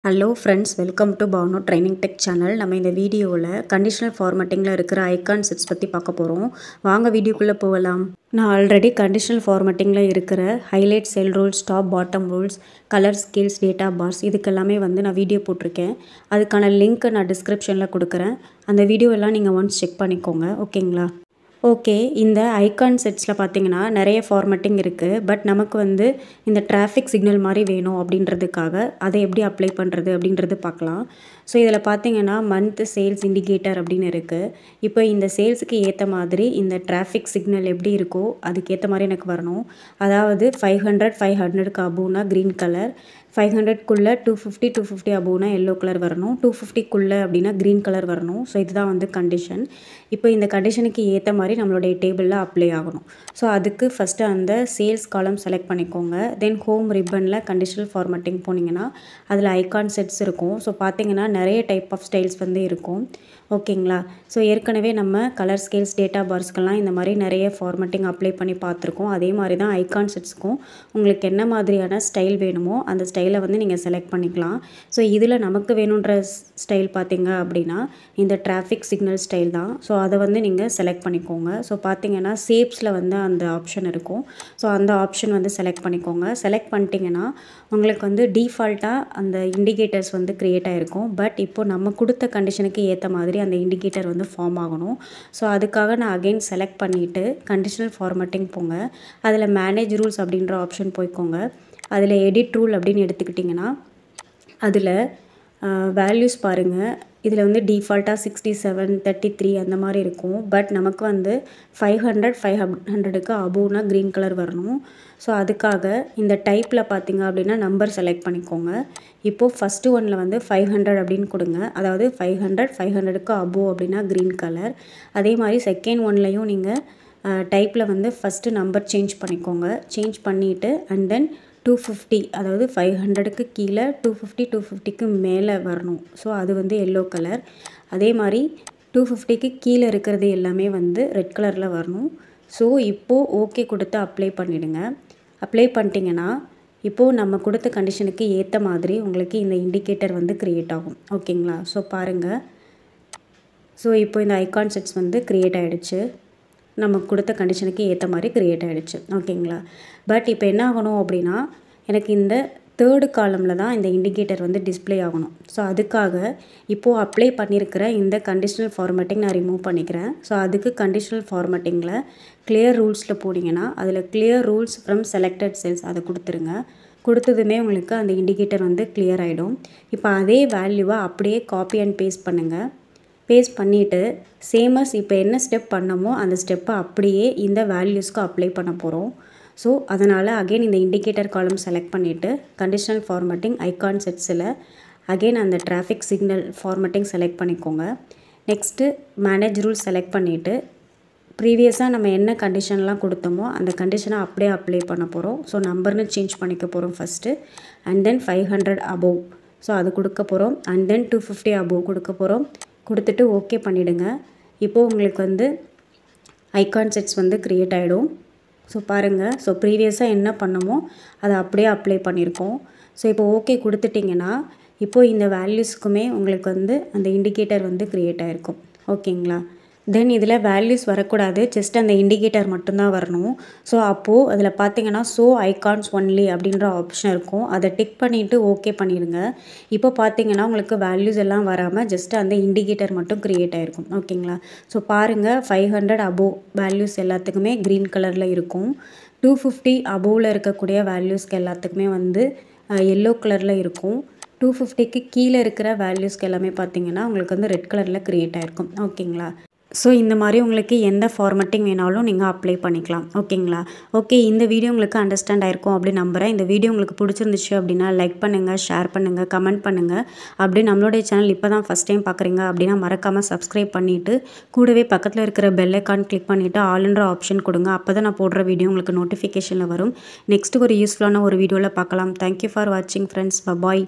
Hello friends, welcome to பவுனோ training tech channel. நம்ம இந்த வீடியோவில் கண்டிஷனல் ஃபார்மேட்டிங்கில் இருக்கிற ஐகான் செட்ஸ் பற்றி பார்க்க போகிறோம். வாங்க வீடியோக்குள்ளே போகலாம். நான் ஆல்ரெடி கண்டிஷனல் ஃபார்மேட்டிங்கில் இருக்கிற highlight, cell rules, top bottom rules, colour scales, data bars இதுக்கெல்லாமே நான் வீடியோ போட்டிருக்கேன். அதுக்கான லிங்க் நான் டிஸ்கிரிப்ஷனில் கொடுக்குறேன். அந்த வீடியோ எல்லாம் நீங்கள் ஒன்ஸ் செக் பண்ணிக்கோங்க. ஓகேங்களா? ஓகே, இந்த ஐகான் செட்ஸில் பார்த்தீங்கன்னா நிறைய ஃபார்மேட்டிங் இருக்குது. பட் நமக்கு இந்த டிராஃபிக் சிக்னல் மாதிரி வேணும் அப்படின்றதுக்காக அதை எப்படி அப்ளை பண்ணுறது அப்படின்றது பார்க்கலாம். ஸோ இதில் பார்த்தீங்கன்னா மந்த் சேல்ஸ் இண்டிகேட்டர் அப்படின்னு இருக்குது. இப்போ இந்த சேல்ஸுக்கு ஏற்ற மாதிரி இந்த டிராஃபிக் சிக்னல் எப்படி இருக்கோ அதுக்கேற்ற மாதிரி எனக்கு வரணும். அதாவது 500க்கு அபோவ்னா க்ரீன் கலர், 500க்குள்ளே 250 அபோவ்னா எல்லோ கலர் வரணும், 250க்குள்ளே அப்படின்னா க்ரீன் கலர் வரணும். ஸோ இதுதான் கண்டிஷன். இப்போ இந்த கண்டிஷனுக்கு ஏற்ற மாதிரி நம்மளுடைய டேபிளில் அப்ளை ஆகணும். ஸோ அதுக்கு ஃபஸ்ட்டு அந்த சேல்ஸ் காலம் செலக்ட் பண்ணிக்கோங்க. தென் ஹோம் ரிப்பனில் கண்டிஷனல் ஃபார்மேட்டிங் போனீங்கன்னா அதில் ஐகான் செட்ஸ் இருக்கும். ஸோ பார்த்தீங்கன்னா நிறைய டைப் ஆஃப் ஸ்டைல்ஸ் இருக்கும். ஓகேங்களா? ஸோ ஏற்கனவே நம்ம கலர் ஸ்கேல்ஸ், டேட்டா பார்ஸ்க்கெல்லாம் இந்த மாதிரி நிறைய ஃபார்மேட்டிங் அப்ளை பண்ணி பார்த்துருக்கோம். அதே மாதிரி தான் ஐகான் செட்ஸ்க்கும் உங்களுக்கு என்ன மாதிரியான ஸ்டைல் வேணுமோ அந்த ஸ்டைலை நீங்கள் செலக்ட் பண்ணிக்கலாம். ஸோ இதில் நமக்கு வேணுன்ற ஸ்டைல் பார்த்தீங்க அப்படின்னா இந்த டிராஃபிக் சிக்னல் ஸ்டைல் தான். ஸோ அதை நீங்கள் செலக்ட் பண்ணிக்கோங்க. ஸோ பார்த்தீங்கன்னா ஷேப்ஸில் அந்த ஆப்ஷன் இருக்கும். ஸோ அந்த ஆப்ஷன் செலக்ட் பண்ணிக்கோங்க. செலக்ட் பண்ணிட்டீங்கன்னா உங்களுக்கு டிஃபால்ட்டாக அந்த இண்டிகேட்டர்ஸ் க்ரியேட் ஆகிருக்கும். பட் இப்போ நம்ம கொடுத்த கண்டிஷனுக்கு ஏற்ற மாதிரி அந்த இண்டிகேட்டர் ஃபார்ம் ஆகணும். ஸோ அதுக்காக நான் அகைன் செலக்ட் பண்ணிவிட்டு கண்டிஷனல் ஃபார்மேட்டிங் போங்க. அதில் மேனேஜ் ரூல்ஸ் அப்படின்ற ஆப்ஷன் போய்க்கோங்க. அதில் எடிட் ரூல் அப்படின்னு எடுத்துக்கிட்டிங்கன்னா அதில் வேல்யூஸ் பாருங்கள். இதில் டிஃபால்ட்டாக 67, 33 அந்த மாதிரி இருக்கும். பட் நமக்கு 500க்கு அபோவ்னா க்ரீன் கலர் வரணும். ஸோ அதுக்காக இந்த டைப்பில் பார்த்தீங்க அப்படின்னா நம்பர் செலக்ட் பண்ணிக்கோங்க. இப்போது ஃபஸ்ட்டு ஒன்னில் 500 அப்படின்னு கொடுங்க. அதாவது 500க்கு அபோவ் அப்படின்னா க்ரீன் கலர். அதே மாதிரி செகண்ட் ஒன்லையும் நீங்கள் டைப்பில் ஃபஸ்ட்டு நம்பர் சேஞ்ச் பண்ணிக்கோங்க. சேஞ்ச் பண்ணிவிட்டு அண்ட் தென் 250, அதாவது 500க்கு கீழே 250க்கு மேலே வரணும். ஸோ அது எல்லோ கலர். அதே மாதிரி 250க்கு கீழே இருக்கிறது எல்லாமே ரெட் கலரில் வரணும். ஸோ இப்போது ஓகே கொடுத்து அப்ளை பண்ணிவிடுங்க. அப்ளை பண்ணிட்டீங்கன்னா இப்போது நம்ம கொடுத்த கண்டிஷனுக்கு ஏற்ற மாதிரி உங்களுக்கு இந்த இண்டிகேட்டர் க்ரியேட் ஆகும். ஓகேங்களா? ஸோ பாருங்கள். ஸோ இப்போ இந்த ஐகான் செட்ஸ் க்ரியேட் ஆகிடுச்சு. நமக்கு கொடுத்த கண்டிஷனுக்கு ஏற்ற மாதிரி க்ரியேட் ஆகிடுச்சு. ஓகேங்களா? பட் இப்போ என்ன ஆகணும் அப்படின்னா எனக்கு இந்த தேர்டு காலமில் தான் இந்த இண்டிகேட்டர் டிஸ்பிளே ஆகணும். ஸோ அதுக்காக இப்போது அப்ளை பண்ணியிருக்கிற இந்த கண்டிஷனல் ஃபார்மேட்டிங் நான் ரிமூவ் பண்ணிக்கிறேன். ஸோ அதுக்கு கண்டிஷனல் ஃபார்மேட்டிங்கில் கிளியர் ரூல்ஸில் போனீங்கன்னா அதில் clear rules from selected cells அதை கொடுத்துருங்க. கொடுத்ததுமே உங்களுக்கு அந்த இண்டிகேட்டர் கிளியர் ஆகிடும். இப்போ அதே வேல்யூவை அப்படியே காப்பி அண்ட் பேஸ்ட் பண்ணுங்கள். பேஸ்ட் பண்ணிவிட்டு சேமஸ் இப்போ என்ன ஸ்டெப் பண்ணமோ அந்த ஸ்டெப்பை அப்படியே இந்த வேல்யூஸ்க்கு அப்ளை பண்ண போகிறோம். ஸோ அதனால் அகெயின் இந்த இண்டிகேட்டர் காலம் செலக்ட் பண்ணிவிட்டு கண்டிஷனல் ஃபார்மேட்டிங் ஐகான் செட்ஸில் அகெயின் அந்த டிராஃபிக் சிக்னல் ஃபார்மேட்டிங் செலக்ட் பண்ணிக்கோங்க. நெக்ஸ்ட்டு மேனேஜ் ரூல் செலக்ட் பண்ணிவிட்டு ப்ரீவியஸாக நம்ம என்ன கண்டிஷன்லாம் கொடுத்தோமோ அந்த கண்டிஷனை அப்படியே அப்ளை பண்ண போகிறோம். ஸோ நம்பர்னு சேஞ்ச் பண்ணிக்க போகிறோம் first. And then 500 above, so அது கொடுக்க போகிறோம். அண்ட் தென் 250 அபோவ் கொடுக்க போகிறோம். கொடுத்துட்டு ஓகே பண்ணிவிடுங்க. இப்போது உங்களுக்கு ஐகான் செட்ஸ் க்ரியேட் ஆகிடும். ஸோ பாருங்கள். ஸோ ப்ரீவியஸாக என்ன பண்ணமோ அதை அப்படியே அப்ளை பண்ணியிருக்கோம். ஸோ இப்போ ஓகே கொடுத்துட்டிங்கன்னா இப்போது இந்த வேல்யூஸ்க்குமே உங்களுக்கு அந்த இண்டிகேட்டர் க்ரியேட் ஆகிருக்கும். ஓகேங்களா? தென் இதில் வேல்யூஸ் வரக்கூடாது, ஜஸ்ட் அந்த இண்டிகேட்டர் மட்டும்தான் வரணும். ஸோ அப்போது அதில் பார்த்தீங்கன்னா ஷோ ஐகான்ஸ் ஒன்லி அப்படின்ற ஆப்ஷன் இருக்கும். அதை டிக் பண்ணிவிட்டு ஓகே பண்ணிடுங்க. இப்போ பார்த்தீங்கன்னா உங்களுக்கு வேல்யூஸ் எல்லாம் வராமல் ஜஸ்ட் அந்த இண்டிகேட்டர் மட்டும் க்ரியேட் ஆகிருக்கும். ஓகேங்களா? ஸோ பாருங்கள். 500 அபோவ் வேல்யூஸ் எல்லாத்துக்குமே க்ரீன் கலரில் இருக்கும். 250 அபோவில் இருக்கக்கூடிய வேல்யூஸ்க்கு எல்லாத்துக்குமே எல்லோ கலரில் இருக்கும். 250க்கு கீழே இருக்கிற வேல்யூஸ்க்கு எல்லாமே பார்த்தீங்கன்னா உங்களுக்கு ரெட் கலரில் க்ரியேட் ஆகிருக்கும். ஓகேங்களா? ஸோ இந்த மாதிரி உங்களுக்கு எந்த ஃபார்மேட்டிங் வேணாலும் நீங்கள் அப்ளை பண்ணிக்கலாம். ஓகேங்களா? ஓகே, இந்த வீடியோ உங்களுக்கு அண்டர்ஸ்டாண்ட் ஆகிருக்கும் அப்படின்னு நம்புகிறேன். இந்த வீடியோ உங்களுக்கு பிடிச்சிருந்துச்சு அப்படின்னா லைக் பண்ணுங்கள், ஷேர் பண்ணுங்கள், கமெண்ட் பண்ணுங்கள். அப்படி நம்மளுடைய சேனல் இப்போ தான் ஃபஸ்ட் டைம் பார்க்குறீங்க அப்படின்னா மறக்காமல் சப்ஸ்கிரைப் பண்ணிவிட்டு கூடவே பக்கத்தில் இருக்கிற பெல் ஐக்கான் கிளிக் பண்ணிவிட்டு ஆல்ன்ற ஆப்ஷன் கொடுங்க. அப்போ தான் நான் போடுற வீடியோ உங்களுக்கு நோட்டிஃபிகேஷனில் வரும். நெக்ஸ்ட்டு ஒரு யூஸ்ஃபுல்லான ஒரு வீடியோவில் பார்க்கலாம். தேங்க்யூ ஃபார் வாட்சிங் ஃப்ரெண்ட்ஸ். பாய்.